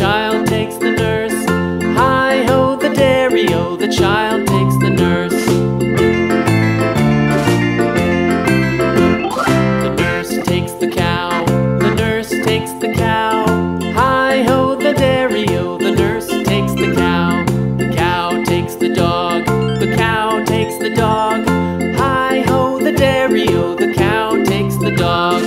child takes the nurse. Hi-ho, the dairy-o, the child takes the nurse. The nurse takes the cow, the nurse takes the cow. Hi-ho, the dairy-o, the nurse takes the cow. The cow takes the dog, the cow takes the dog. Hi-ho, the dairy-o, the cow takes the dog.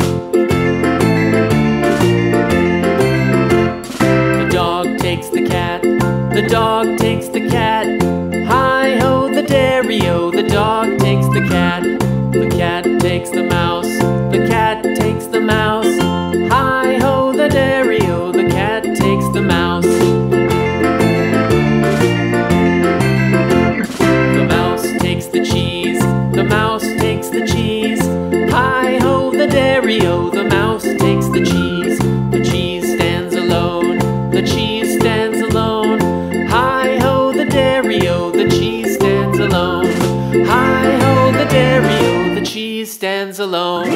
The dog takes the cat, the dog takes the cat. Hi-ho, the dairy-o, the dog takes the cat. The cat takes the mouse, the cat takes the mouse. Hi-ho, the dairy-o, the cat takes the mouse. The mouse takes the cheese, the mouse takes the cheese. Hi-ho, the dairy-o, the mouse takes the cheese. The cheese stands alone, the cheese stands alone. Hi-ho, the dairy-o, the cheese stands alone. Hi-ho, the dairy-o, the cheese stands alone.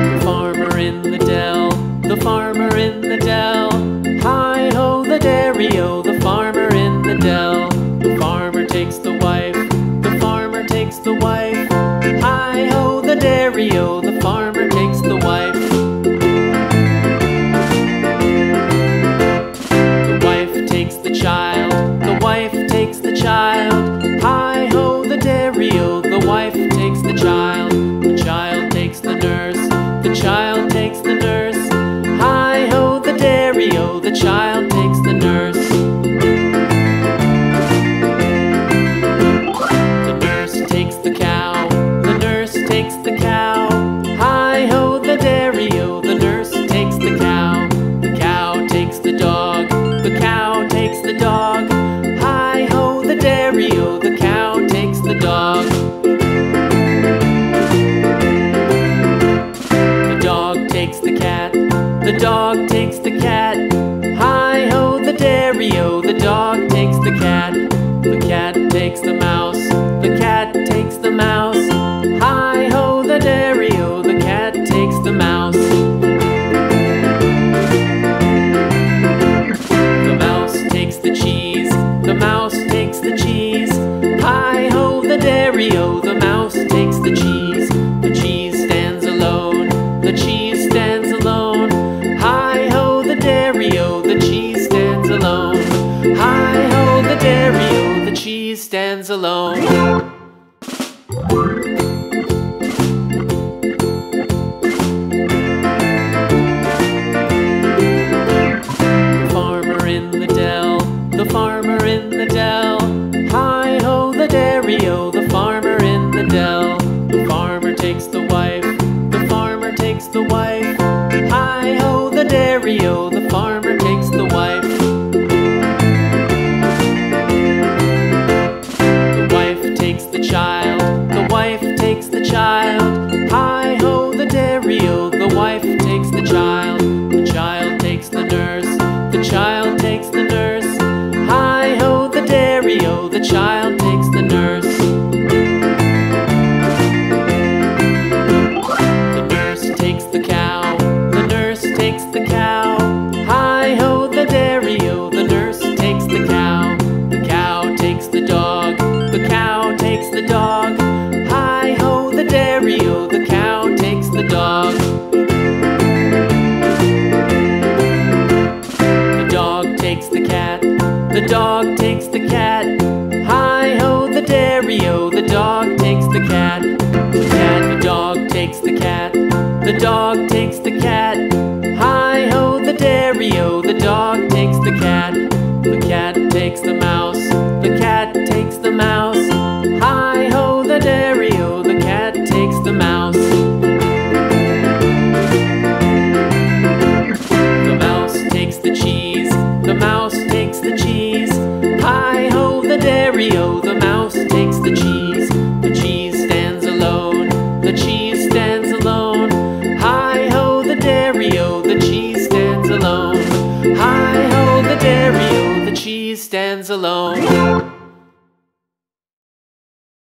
The farmer in the dell, the farmer in the dell. Hi-ho, the dairy-o, the farmer in the dell. The farmer takes the wife, the farmer takes the wife. Hi-ho, the dairy-o, the farmer takes the wife. The wife takes the child, the wife takes the child. Hi-ho, the dairy-o, the wife takes the child. The child takes the nurse, the child takes the nurse. Hi-ho, the dairy-o, the child takes the nurse. The nurse takes the cow, the nurse takes the cow. Hi-ho, the dairy-o, the nurse takes the cow. The cow takes the dog, the cow takes the dog. Hi-ho, the dairy-o, the cow takes the dog. The dog takes the cat, the dog takes the cat. Hi-ho, the dairy-o, the dog takes the cat. The cat takes the mouse, the cat takes the mouse. Hi-ho, the dairy-o, the cat takes the mouse. The mouse takes the cheese, the mouse takes the cheese. Hi-ho, the dairy-o, the mouse takes the cheese. The cheese stands alone, the cheese stands alone. Hi-ho, the dairy-o, the cheese stands alone. Hi-ho, the dairy-o, the cheese stands alone. The farmer in the dell, the farmer in the dell. Hi-ho, the dairy-o, the farmer in the dell. The farmer takes the wife, the farmer takes the wife. Hi-ho, the dairy-o, the farmer takes the wife. The wife takes the child, the wife takes the child. Hi-ho, the dairy-o, the wife takes the child. The child takes the nurse, the child takes the nurse. Hi-ho, the dairy-o, the child takes the nurse. The nurse takes the cow, the nurse takes the cow. Hi-ho, the dairy-o, the nurse takes the cow. The cow takes the dog, the cow takes the dog. Hi-ho, the dairy-o, the cow takes the dog. The dog takes the cat, the dog takes the cat. Hi-ho, the dairy-o, the dog takes the cat. The dog takes the cat, the dog takes the cat. Hi-ho, the dairy-o, the dog takes the cat. The cat takes the mouse,